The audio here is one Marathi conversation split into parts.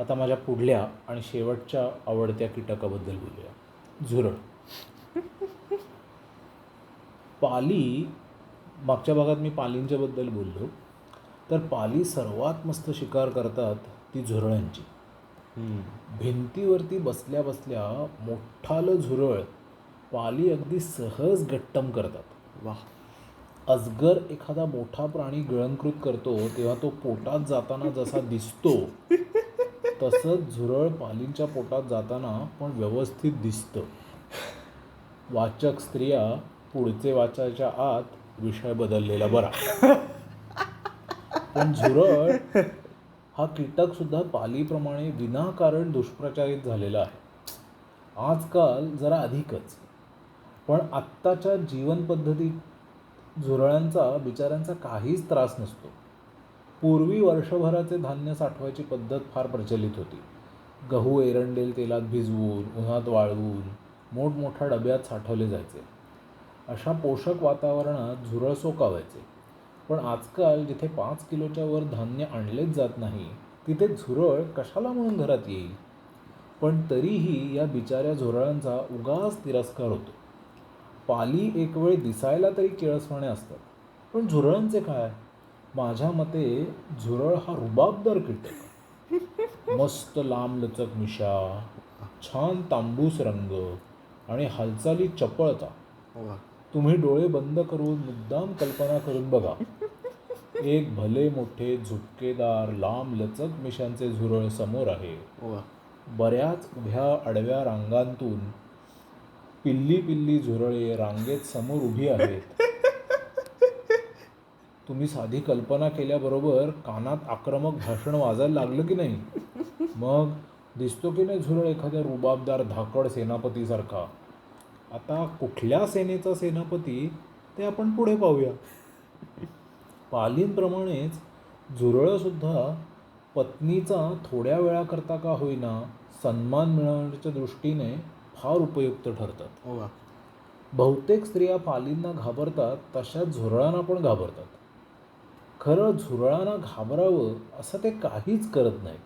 आता माझ्या पुढल्या आणि शेवटच्या आवडत्या कीटकाबद्दल बोलूया. झुरळ. पाली. मागच्या भागात मी पालींच्याबद्दल बोललो. तर पाली सर्वात मस्त शिकार करतात ती झुरळांची. भिंतीवरती बसल्या बसल्या मोठालं झुरळ पाली अगदी सहज गट्टम करतात. वा. अजगर एखादा मोठा प्राणी गिळंकृत करतो तेव्हा तो पोटात जाताना जसा दिसतो तसंच झुरळ पालींच्या पोटात जाताना पण व्यवस्थित दिसतं. वाचक स्त्रिया पुढचे वाचायच्या आत विषय बदललेला बरा. पण झुरळ हा कीटकसुद्धा पालीप्रमाणे विनाकारण दुष्प्रचारित झालेला आहे. आजकाल जरा अधिकच. पण आत्ताच्या जीवनपद्धतीत झुरळांचा बिचाऱ्यांचा काहीच त्रास नसतो. पूर्वी वर्षभराचे धान्य साठवायची पद्धत फार प्रचलित होती. गहू एरंडेल तेलात भिजवून उन्हात वाळवून मोठमोठ्या डब्यात साठवले जायचे. अशा पोषक वातावरणात झुरळ सोकावायचे. पण आजकाल जिथे 5 किलोच्या वर धान्य आणलेच जात नाही तिथे झुरळ कशाला म्हणून घरात येईल. पण तरीही या बिचाऱ्या झुरळांचा उगाच तिरस्कार होतो. पाली एक वेळ दिसायला तरी किळसवाणे असतात. पण झुरळांचे काय? माझ्या मते झुरळ हा रुबाबदार कीटक. मस्त लांबलचक मिशा, छान तांबूस रंग आणि हालचाली चपळता. तुम्ही डोळे बंद करून मुद्दाम कल्पना करून बघा. एक भले मोठे झुपकेदार लांबलचक मिशांचे झुरळ समोर आहे. बऱ्याच उभ्या आडव्या रांगांतून पिल्ली पिल्ली झुरळे रांगेत समोर उभी आहेत. तुम्ही साधी कल्पना केल्याबरोबर कानात आक्रमक भाषण वाजायला लागलं की नाही? मग दिसतो की नाही झुरळ एखाद्या रुबाबदार धाकड सेनापतीसारखा? आता कुठल्या सेनेचा सेनापती ते आपण पुढे पाहूया. पालींप्रमाणेच झुरळंसुद्धा पत्नीचा थोड्या वेळाकरता का होईना सन्मान मिळवण्याच्या दृष्टीने फार उपयुक्त ठरतात. बहुतेक स्त्रिया पालींना घाबरतात तशाच झुरळांना पण घाबरतात. खरं झुरळांना घाबरावं असं ते काहीच करत नाहीत.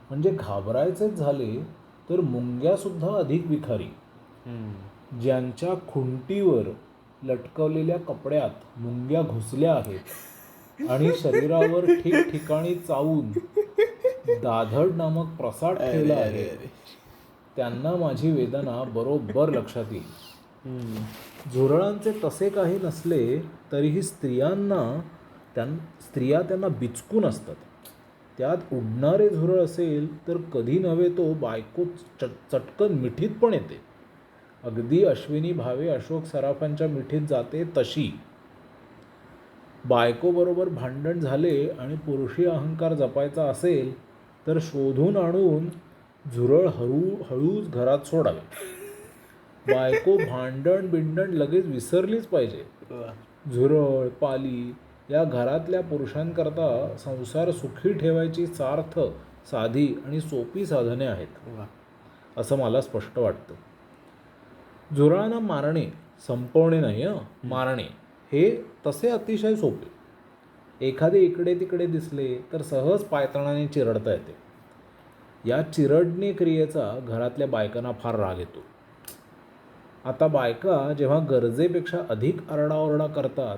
म्हणजे घाबरायचेच झाले तर मुंग्यासुद्धा अधिक विखारी. ज्यांच्या खुंटीवर लटकवलेल्या कपड्यात मुंग्या घुसल्या आहेत आणि शरीरावर ठिकठिकाणी चावून दाधड नामक प्रसाद ठेवला आहे त्यांना माझी वेदना बरोबर लक्षात येईल. झुरळांचे तसे काही नसले तरीही स्त्रिया त्यांना बिचकून असतात. त्यात उडणारे झुरळ असेल तर कधी नव्हे तो बायको चटकन मिठीत पण येते. अगदी अश्विनी भावे अशोक सराफांच्या मिठीत जाते तशी. बायकोबरोबर भांडण झाले आणि पुरुषी अहंकार जपायचा असेल तर शोधून आणून झुरळ हळूच घरात सोडावे. बायको भांडण बिंडण लगेच विसरलीच पाहिजे. झुरळ पाली या घरातल्या पुरुषांकरता संसार सुखी ठेवायची सार्थ साधी आणि सोपी साधने आहेत असं मला स्पष्ट वाटतं. झुरळांना मारणे, संपवणे नाही मारणे हे तसे अतिशय सोपे. एखादे इकडे तिकडे दिसले तर सहज पायतणाने चिरडता येते. या चिरडणे क्रियेचा घरातल्या बायकांना फार राग येतो. आता बायका जेव्हा गरजेपेक्षा अधिक आरडाओरडा करतात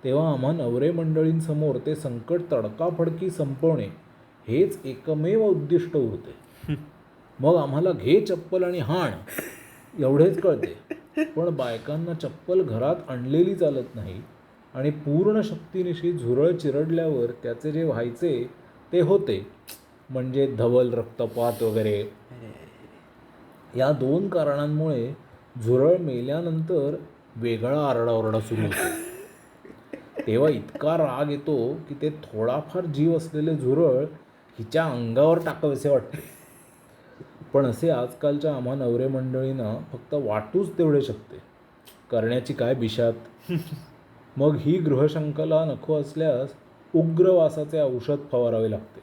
तेव्हा आम्हा नवरे मंडळींसमोर ते संकट तडकाफडकी संपवणे हेच एकमेव उद्दिष्ट उरते. मग आम्हाला घे चप्पल आणि हाण एवढेच कळते. पण बायकांना चप्पल घरात आणलेली चालत नाही आणि पूर्ण शक्तीनिशी झुरळ चिरडल्यावर त्याचे जे व्हायचे ते होते. म्हणजे धवल रक्तपात वगैरे. या 2 कारणांमुळे झुरळ मेल्यानंतर वेगळा आरडाओरडा सुरू होतो. तेव्हा इतका राग येतो की ते थोडाफार जीव असलेले झुरळ हिच्या अंगावर टाकावेसे वाटते. पण असे आजकालच्या आम्हा नवरे मंडळींना फक्त वाटूच तेवढे शकते. करण्याची काय बिशात. मग ही गृहशंकला नको असल्यास उग्रवासाचे औषध फवारावे लागते.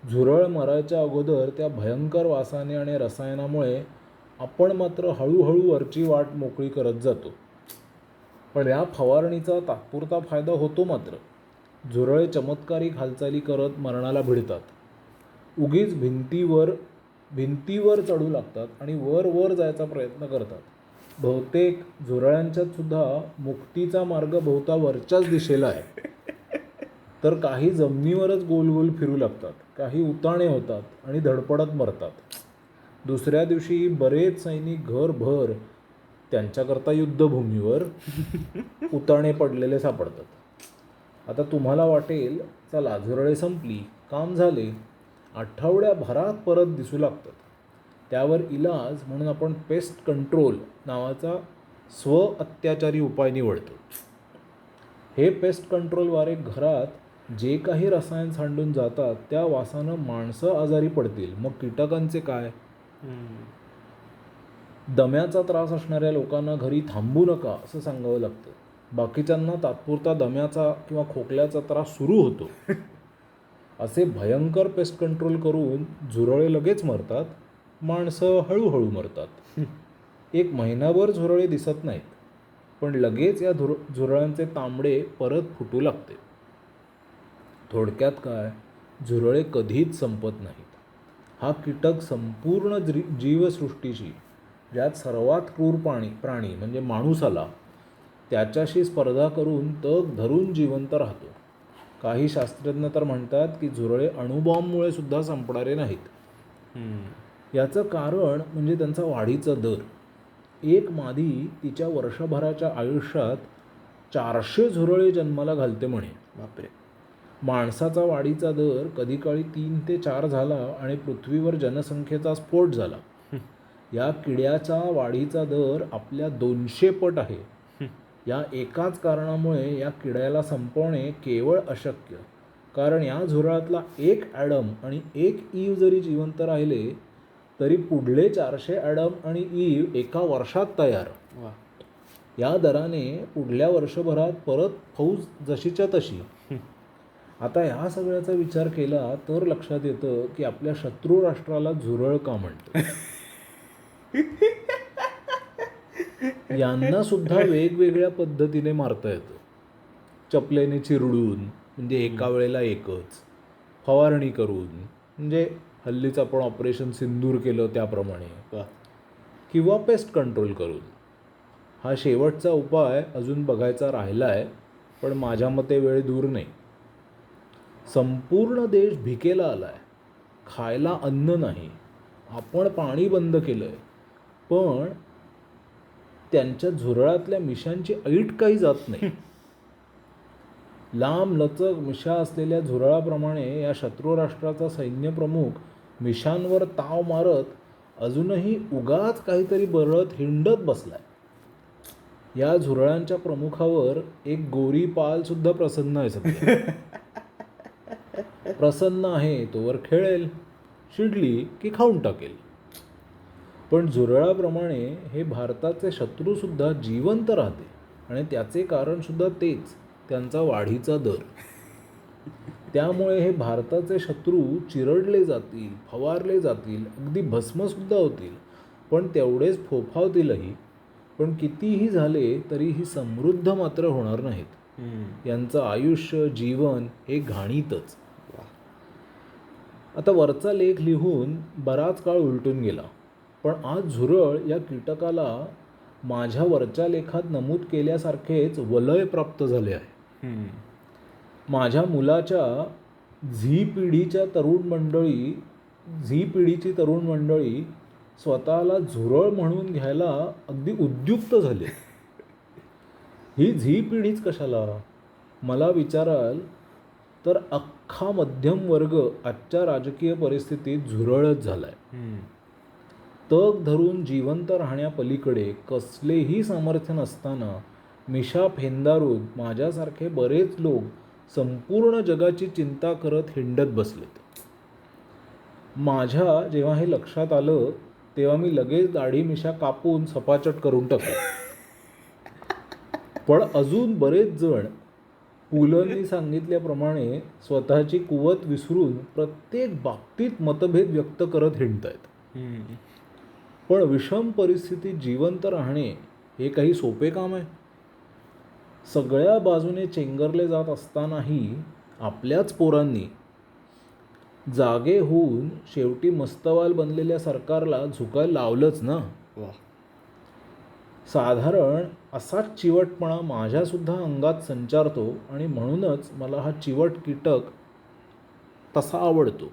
झुरळ मरायच्या अगोदर त्या भयंकर वासाने आणि रसायनामुळे आपण मात्र हळूहळू वरची वाट मोकळी करत जातो. पण या फवारणीचा तात्पुरता फायदा होतो मात्र. झुरळे चमत्कारिक हालचाली करत मरणाला भिडतात. उगीच भिंतीवर चढू लागतात आणि वर जायचा प्रयत्न करतात. बहुतेक झुरळांच्यात सुद्धा मुक्तीचा मार्ग बहुता वरच्याच दिशेला आहे. तर काही जमिनीवरच गोल गोल फिरू लागतात, काही उताणे होतात आणि धडपडत मरतात. दुसऱ्या दिवशी बरेच सैनिक घरभर त्यांच्याकरता युद्धभूमीवर उताणे पडलेले सापडतात. आता तुम्हाला वाटेल, चला झुरळे संपली, काम झाले, आठवड्याभरात परत दिसू लागतात. त्यावर इलाज म्हणून आपण पेस्ट कंट्रोल नावाचा अत्याचारी उपाय निवडतो. हे पेस्ट कंट्रोलद्वारे घरात जे काही रसायन सांडून जातात त्या वासानं माणसं आजारी पडतील, मग कीटकांचे काय? दम्याचा त्रास असणाऱ्या लोकांना घरी थांबू नका असं सांगावं लागतं. बाकीच्यांना तात्पुरता दम्याचा किंवा खोकल्याचा त्रास सुरू होतो. असे भयंकर पेस्ट कंट्रोल करून झुरळे लगेच मरतात, माणसं हळूहळू मरतात. 1 महिनाभर झुरळे दिसत नाहीत, पण लगेच या झुरळांचे तांबडे परत फुटू लागते. थोडक्यात काय, झुरळे कधीच संपत नाहीत. हा कीटक संपूर्ण जीवसृष्टीशी, ज्यात सर्वात क्रूर प्राणी म्हणजे माणूस आला, त्याच्याशी स्पर्धा करून तग धरून जिवंत राहतो. काही शास्त्रज्ञ तर म्हणतात की झुरळे अणुबॉम्बमुळे सुद्धा संपणारे नाहीत. याचं कारण म्हणजे त्यांचा वाढीचा दर. एक मादी तिच्या वर्षभराच्या आयुष्यात 400 झुरळे जन्माला घालते म्हणे. बापरे. माणसाचा वाढीचा दर कधी काळी 3 ते 4 झाला आणि पृथ्वीवर जनसंख्येचा स्फोट झाला. या किड्याचा वाढीचा दर आपल्या 200 पट आहे. या एकाच कारणामुळे या किड्याला संपवणे केवळ अशक्य. कारण या झुरळातला 1 ॲडम आणि 1 ईव जरी जिवंत राहिले तरी पुढले 400 ॲडम आणि ईव एका वर्षात तयार. या दराने पुढल्या वर्षभरात परत फौज जशीच्या तशी. आता ह्या सगळ्याचा विचार केला तर लक्षात येतं की आपल्या शत्रू राष्ट्राला झुरळ का म्हणतात. यांना सुद्धा वेगवेगळ्या पद्धतीने मारता येतं. चपलेने चिरडून म्हणजे एका वेळेला एकच, फवारणी करून म्हणजे हल्लीच आपण ऑपरेशन सिंदूर केलं त्याप्रमाणे, किंवा पेस्ट कंट्रोल करून. हा शेवटचा उपाय अजून बघायचा राहिला आहे, पण माझ्या मते वेळ दूर नाही. संपूर्ण देश भिकेला आला आहे, खायला अन्न नाही, आपण पाणी बंद केलं आहे, पण त्यांच्या झुरळातल्या मिशांची ऐट काही जात नाही. लांब लचक मिशा असलेल्या झुरळाप्रमाणे या शत्रू राष्ट्राचा सैन्यप्रमुख मिशांवर ताव मारत अजूनही उगाच काहीतरी बरळत हिंडत बसलाय. या झुरळांच्या प्रमुखावर एक गोरी पाल सुद्धा प्रसन्न आहे सध्या. प्रसन्न आहे तोवर खेळेल, चिडली की खाऊन टाकेल. पण झुरळाप्रमाणे हे भारताचे शत्रूसुद्धा जिवंत राहते आणि त्याचे कारणसुद्धा तेच, त्यांचा वाढीचा दर. त्यामुळे हे भारताचे शत्रू चिरडले जातील, फवारले जातील, अगदी भस्मसुद्धा होतील, पण तेवढेच फोफावतीलही. पण कितीही झाले तरीही समृद्ध मात्र होणार नाहीत. यांचं आयुष्य, जीवन हे घाणीतच. आता वरचा लेख लिहून बराच काळ उलटून गेला, पण आज झुरळ या कीटकाला माझ्या वरच्या लेखात नमूद केल्यासारखेच वलय प्राप्त झाले आहे. माझ्या मुलाच्या झी पिढीची तरुण मंडळी स्वतःला झुरळ म्हणून घ्यायला अगदी उद्युक्त झाले. ही झी पिढीच कशाला मला विचाराल तर अख्खा मध्यम वर्ग आजच्या राजकीय परिस्थितीत झुरळच झालाय. तग धरून जिवंत राहण्यापलीकडे कसलेही सामर्थ्य नसताना मिशा फेंदारून माझ्यासारखे बरेच लोक संपूर्ण जगाची चिंता करत हिंडत बसलेत. माझ्या जेव्हा हे लक्षात आलं तेव्हा मी लगेच दाढी मिशा कापून सपाचट करून टाकले. पण अजून बरेच जण पुलंनी सांगितल्याप्रमाणे स्वतःची कुवत विसरून प्रत्येक बाबतीत मतभेद व्यक्त करत हिंडतायत. पण विषम परिस्थितीत जिवंत राहणे हे काही सोपे काम आहे? सगळ्या बाजूने चेंगरले जात असतानाही आपल्याच पोरांनी जागे होऊन शेवटी मस्तवाल बनलेल्या सरकारला झुकायला लावलंच ना. वा. साधारण असाच चिवटपणा माझ्यासुद्धा अंगात संचारतो आणि म्हणूनच मला हा चिवट कीटक तसा आवडतो.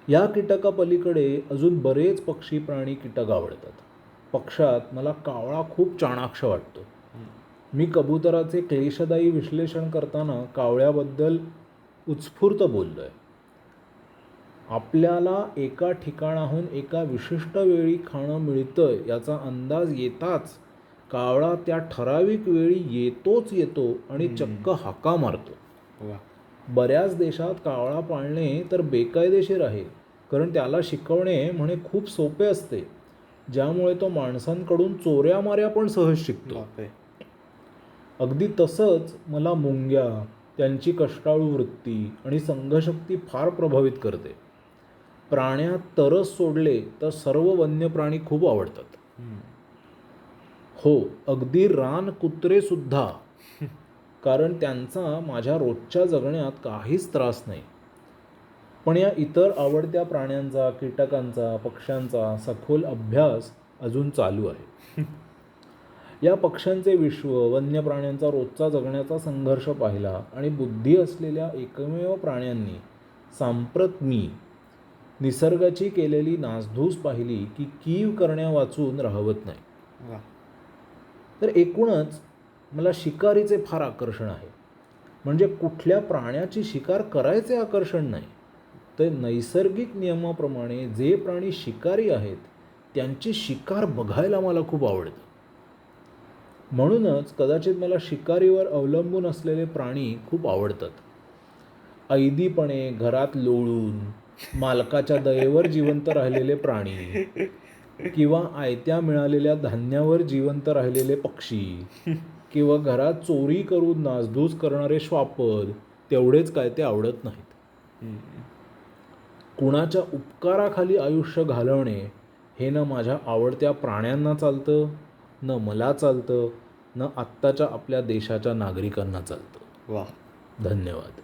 या कीटकापलीकडे अजून बरेच पक्षी प्राणी कीटक आवडतात. पक्षात मला कावळा खूप चाणाक्ष वाटतो. मी कबुतराचे क्लेशदायी विश्लेषण करताना कावळ्याबद्दल उत्स्फूर्त बोललोय. आपल्याला एका ठिकाणाहून एका विशिष्ट वेळी खाणं मिळतं याचा अंदाज येताच कावळा त्या ठराविक वेळी येतो आणि चक्क हाका मारतो. वा. बऱ्याच देशात कावळा पाळणे तर बेकायदेशीर आहे, कारण त्याला शिकवणे म्हणे खूप सोपे असते, ज्यामुळे तो माणसांकडून चोऱ्या माऱ्या पण सहज शिकतो. बापरे. अगदी तसंच मला मुंग्या, त्यांची कष्टाळू वृत्ती आणि संघशक्ती फार प्रभावित करते. प्राण्यात तरस सोडले तर सर्व वन्य प्राणी खूप आवडतात. हो, अगदी रान कुत्रेसुद्धा, कारण त्यांचा माझ्या रोजच्या जगण्यात काहीच त्रास नाही. पण या इतर आवडत्या प्राण्यांचा, कीटकांचा, पक्ष्यांचा सखोल अभ्यास अजून चालू आहे. या पक्ष्यांचे विश्व, वन्य प्राण्यांचा रोजचा जगण्याचा संघर्ष पाहिला आणि बुद्धी असलेल्या एकमेव प्राण्यांनी सांप्रत मी निसर्गाची केलेली नासधूस पाहिली की कीव करण्यावाचून राहवत नाही. वा. तर एकूणच मला शिकारीचे फार आकर्षण आहे. म्हणजे कुठल्या प्राण्याची शिकार करायचे आकर्षण नाही, तर नैसर्गिक नियमाप्रमाणे जे प्राणी शिकारी आहेत त्यांची शिकार बघायला मला खूप आवडतं. म्हणूनच कदाचित मला शिकारीवर अवलंबून असलेले प्राणी खूप आवडतात. ऐदीपणे घरात लोळून मालकाच्या दयेवर जिवंत राहिलेले प्राणी किंवा आयत्या मिळालेल्या धान्यावर जिवंत राहिलेले पक्षी किंवा घरात चोरी करून नासधूस करणारे श्वापद तेवढेच काय ते आवडत नाहीत. कुणाच्या उपकाराखाली आयुष्य घालवणे हे न माझ्या आवडत्या प्राण्यांना चालतं, न मला चालतं, न आत्ताच्या आपल्या देशाच्या नागरिकांना चालतं. वा. धन्यवाद.